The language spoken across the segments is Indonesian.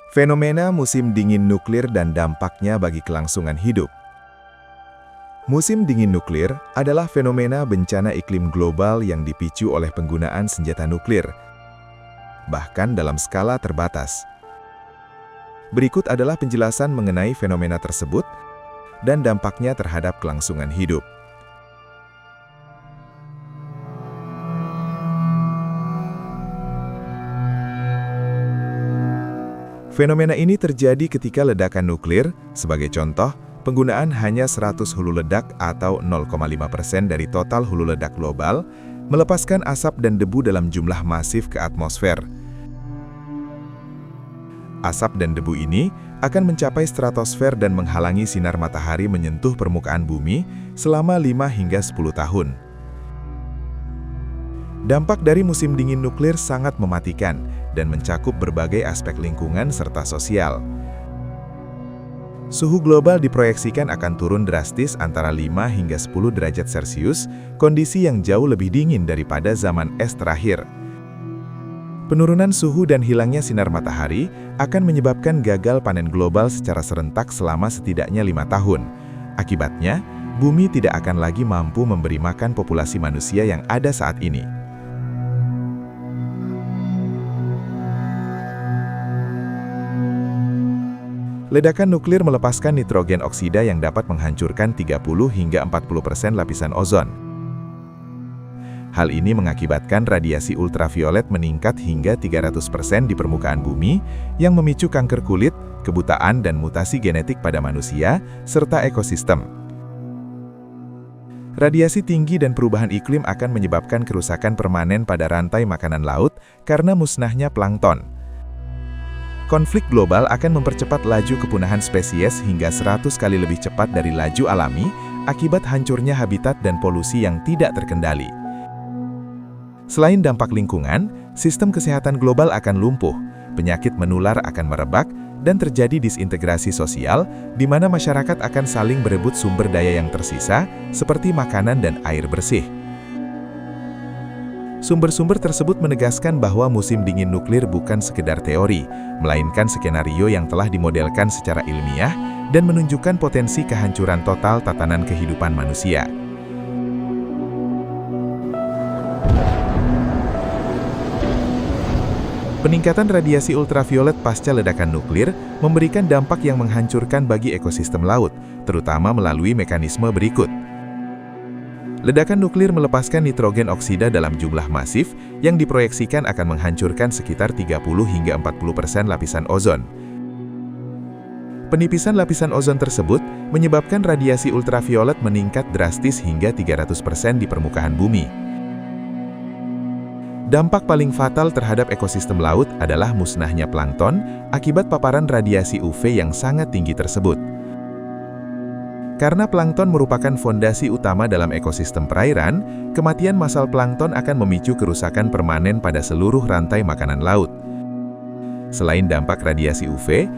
Fenomena musim dingin nuklir dan dampaknya bagi kelangsungan hidup. Musim dingin nuklir adalah fenomena bencana iklim global yang dipicu oleh penggunaan senjata nuklir, bahkan dalam skala terbatas. Berikut adalah penjelasan mengenai fenomena tersebut dan dampaknya terhadap kelangsungan hidup. Fenomena ini terjadi ketika ledakan nuklir, sebagai contoh, penggunaan hanya 100 hulu ledak atau 0,5% dari total hulu ledak global, melepaskan asap dan debu dalam jumlah masif ke atmosfer. Asap dan debu ini akan mencapai stratosfer dan menghalangi sinar matahari menyentuh permukaan bumi selama 5 hingga 10 tahun. Dampak dari musim dingin nuklir sangat mematikan dan mencakup berbagai aspek lingkungan serta sosial. Suhu global diproyeksikan akan turun drastis antara 5 hingga 10 derajat Celcius, kondisi yang jauh lebih dingin daripada zaman es terakhir. Penurunan suhu dan hilangnya sinar matahari akan menyebabkan gagal panen global secara serentak selama setidaknya 5 tahun. Akibatnya, bumi tidak akan lagi mampu memberi makan populasi manusia yang ada saat ini. Ledakan nuklir melepaskan nitrogen oksida yang dapat menghancurkan 30 hingga 40% lapisan ozon. Hal ini mengakibatkan radiasi ultraviolet meningkat hingga 300% di permukaan bumi, yang memicu kanker kulit, kebutaan dan mutasi genetik pada manusia, serta ekosistem. Radiasi tinggi dan perubahan iklim akan menyebabkan kerusakan permanen pada rantai makanan laut karena musnahnya plankton. Konflik global akan mempercepat laju kepunahan spesies hingga 100 kali lebih cepat dari laju alami akibat hancurnya habitat dan polusi yang tidak terkendali. Selain dampak lingkungan, sistem kesehatan global akan lumpuh, penyakit menular akan merebak, dan terjadi disintegrasi sosial di mana masyarakat akan saling berebut sumber daya yang tersisa seperti makanan dan air bersih. Sumber-sumber tersebut menegaskan bahwa musim dingin nuklir bukan sekedar teori, melainkan skenario yang telah dimodelkan secara ilmiah dan menunjukkan potensi kehancuran total tatanan kehidupan manusia. Peningkatan radiasi ultraviolet pasca ledakan nuklir memberikan dampak yang menghancurkan bagi ekosistem laut, terutama melalui mekanisme berikut. Ledakan nuklir melepaskan nitrogen oksida dalam jumlah masif yang diproyeksikan akan menghancurkan sekitar 30 hingga 40% lapisan ozon. Penipisan lapisan ozon tersebut menyebabkan radiasi ultraviolet meningkat drastis hingga 300% di permukaan bumi. Dampak paling fatal terhadap ekosistem laut adalah musnahnya plankton akibat paparan radiasi UV yang sangat tinggi tersebut. Karena plankton merupakan fondasi utama dalam ekosistem perairan, kematian massal plankton akan memicu kerusakan permanen pada seluruh rantai makanan laut. Selain dampak radiasi UV,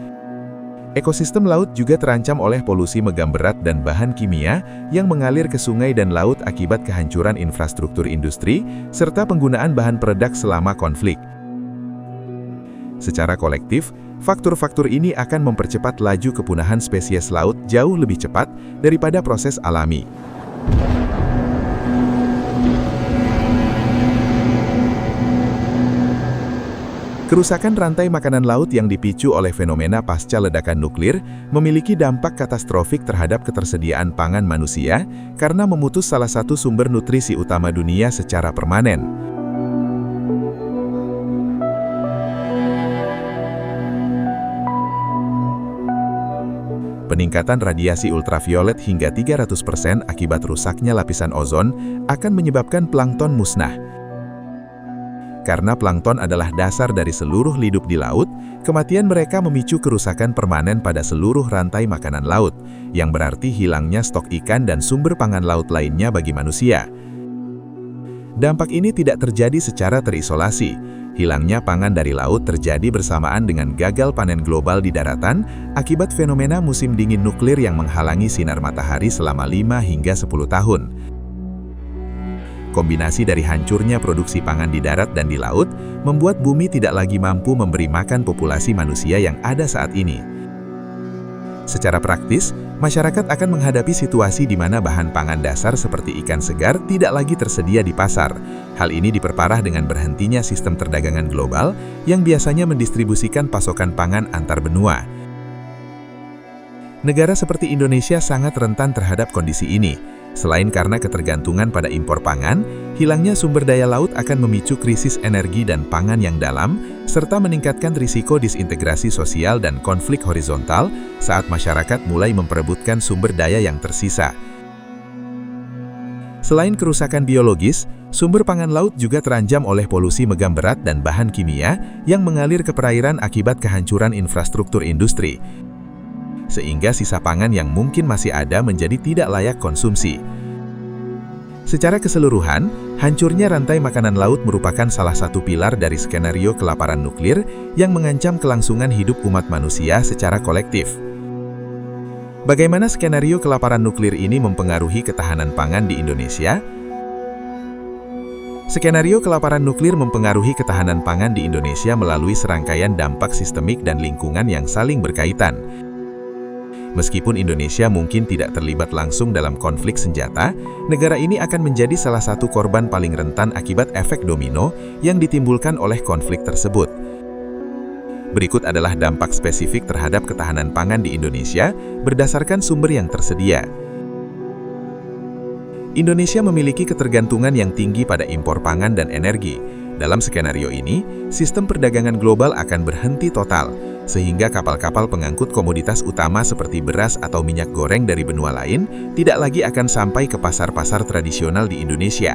ekosistem laut juga terancam oleh polusi megam berat dan bahan kimia yang mengalir ke sungai dan laut akibat kehancuran infrastruktur industri, serta penggunaan bahan peledak selama konflik. Secara kolektif, faktor-faktor ini akan mempercepat laju kepunahan spesies laut jauh lebih cepat daripada proses alami. Kerusakan rantai makanan laut yang dipicu oleh fenomena pasca ledakan nuklir memiliki dampak katastrofik terhadap ketersediaan pangan manusia karena memutus salah satu sumber nutrisi utama dunia secara permanen. Peningkatan radiasi ultraviolet hingga 300% akibat rusaknya lapisan ozon akan menyebabkan plankton musnah. Karena plankton adalah dasar dari seluruh hidup di laut, kematian mereka memicu kerusakan permanen pada seluruh rantai makanan laut, yang berarti hilangnya stok ikan dan sumber pangan laut lainnya bagi manusia. Dampak ini tidak terjadi secara terisolasi. Hilangnya pangan dari laut terjadi bersamaan dengan gagal panen global di daratan akibat fenomena musim dingin nuklir yang menghalangi sinar matahari selama 5 hingga 10 tahun. Kombinasi dari hancurnya produksi pangan di darat dan di laut, membuat bumi tidak lagi mampu memberi makan populasi manusia yang ada saat ini. Secara praktis, masyarakat akan menghadapi situasi di mana bahan pangan dasar seperti ikan segar tidak lagi tersedia di pasar. Hal ini diperparah dengan berhentinya sistem perdagangan global yang biasanya mendistribusikan pasokan pangan antar benua. Negara seperti Indonesia sangat rentan terhadap kondisi ini. Selain karena ketergantungan pada impor pangan, hilangnya sumber daya laut akan memicu krisis energi dan pangan yang dalam, serta meningkatkan risiko disintegrasi sosial dan konflik horizontal saat masyarakat mulai memperebutkan sumber daya yang tersisa. Selain kerusakan biologis, sumber pangan laut juga terancam oleh polusi megam berat dan bahan kimia yang mengalir ke perairan akibat kehancuran infrastruktur industri, sehingga sisa pangan yang mungkin masih ada menjadi tidak layak konsumsi. Secara keseluruhan, hancurnya rantai makanan laut merupakan salah satu pilar dari skenario kelaparan nuklir yang mengancam kelangsungan hidup umat manusia secara kolektif. Bagaimana skenario kelaparan nuklir ini mempengaruhi ketahanan pangan di Indonesia? Skenario kelaparan nuklir mempengaruhi ketahanan pangan di Indonesia melalui serangkaian dampak sistemik dan lingkungan yang saling berkaitan. Meskipun Indonesia mungkin tidak terlibat langsung dalam konflik senjata, negara ini akan menjadi salah satu korban paling rentan akibat efek domino yang ditimbulkan oleh konflik tersebut. Berikut adalah dampak spesifik terhadap ketahanan pangan di Indonesia berdasarkan sumber yang tersedia. Indonesia memiliki ketergantungan yang tinggi pada impor pangan dan energi. Dalam skenario ini, sistem perdagangan global akan berhenti total, sehingga kapal-kapal pengangkut komoditas utama seperti beras atau minyak goreng dari benua lain tidak lagi akan sampai ke pasar-pasar tradisional di Indonesia.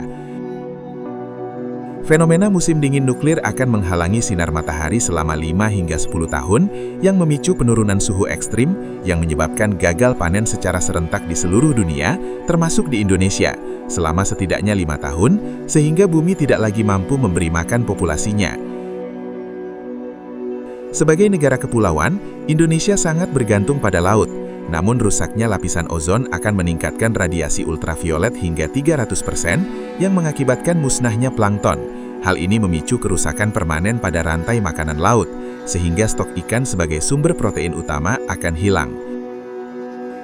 Fenomena musim dingin nuklir akan menghalangi sinar matahari selama 5 hingga 10 tahun yang memicu penurunan suhu ekstrim yang menyebabkan gagal panen secara serentak di seluruh dunia, termasuk di Indonesia, selama setidaknya 5 tahun, sehingga bumi tidak lagi mampu memberi makan populasinya. Sebagai negara kepulauan, Indonesia sangat bergantung pada laut. Namun rusaknya lapisan ozon akan meningkatkan radiasi ultraviolet hingga 300% yang mengakibatkan musnahnya plankton. Hal ini memicu kerusakan permanen pada rantai makanan laut, sehingga stok ikan sebagai sumber protein utama akan hilang.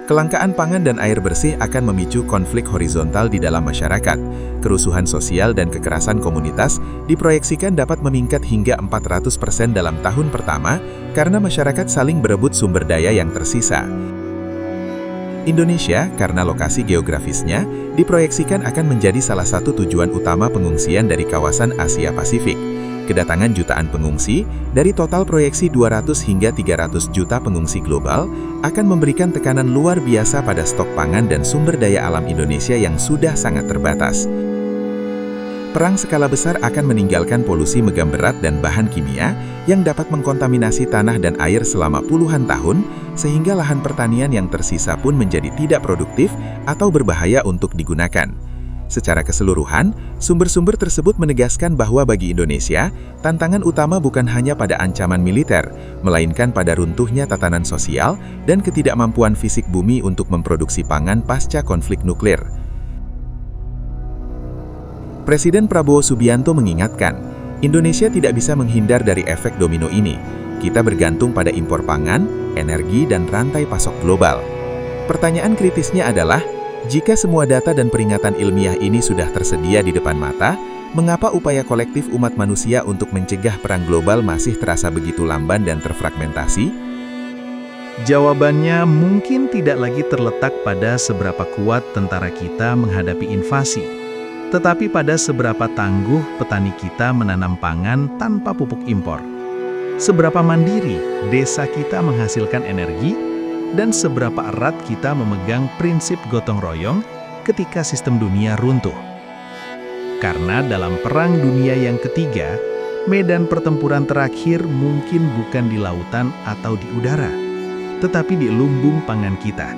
Kelangkaan pangan dan air bersih akan memicu konflik horizontal di dalam masyarakat. Kerusuhan sosial dan kekerasan komunitas diproyeksikan dapat meningkat hingga 400% dalam tahun pertama karena masyarakat saling berebut sumber daya yang tersisa. Indonesia, karena lokasi geografisnya, diproyeksikan akan menjadi salah satu tujuan utama pengungsian dari kawasan Asia Pasifik. Kedatangan jutaan pengungsi, dari total proyeksi 200 hingga 300 juta pengungsi global, akan memberikan tekanan luar biasa pada stok pangan dan sumber daya alam Indonesia yang sudah sangat terbatas. Perang skala besar akan meninggalkan polusi megam berat dan bahan kimia yang dapat mengkontaminasi tanah dan air selama puluhan tahun, sehingga lahan pertanian yang tersisa pun menjadi tidak produktif atau berbahaya untuk digunakan. Secara keseluruhan, sumber-sumber tersebut menegaskan bahwa bagi Indonesia, tantangan utama bukan hanya pada ancaman militer, melainkan pada runtuhnya tatanan sosial dan ketidakmampuan fisik bumi untuk memproduksi pangan pasca konflik nuklir. Presiden Prabowo Subianto mengingatkan, Indonesia tidak bisa menghindar dari efek domino ini. Kita bergantung pada impor pangan, energi, dan rantai pasok global. Pertanyaan kritisnya adalah, jika semua data dan peringatan ilmiah ini sudah tersedia di depan mata, mengapa upaya kolektif umat manusia untuk mencegah perang global masih terasa begitu lamban dan terfragmentasi? Jawabannya mungkin tidak lagi terletak pada seberapa kuat tentara kita menghadapi invasi, tetapi pada seberapa tangguh petani kita menanam pangan tanpa pupuk impor. Seberapa mandiri desa kita menghasilkan energi, dan seberapa erat kita memegang prinsip gotong royong ketika sistem dunia runtuh. Karena dalam Perang Dunia yang ketiga, medan pertempuran terakhir mungkin bukan di lautan atau di udara, tetapi di lumbung pangan kita,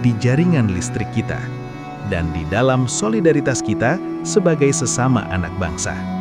di jaringan listrik kita, dan di dalam solidaritas kita sebagai sesama anak bangsa.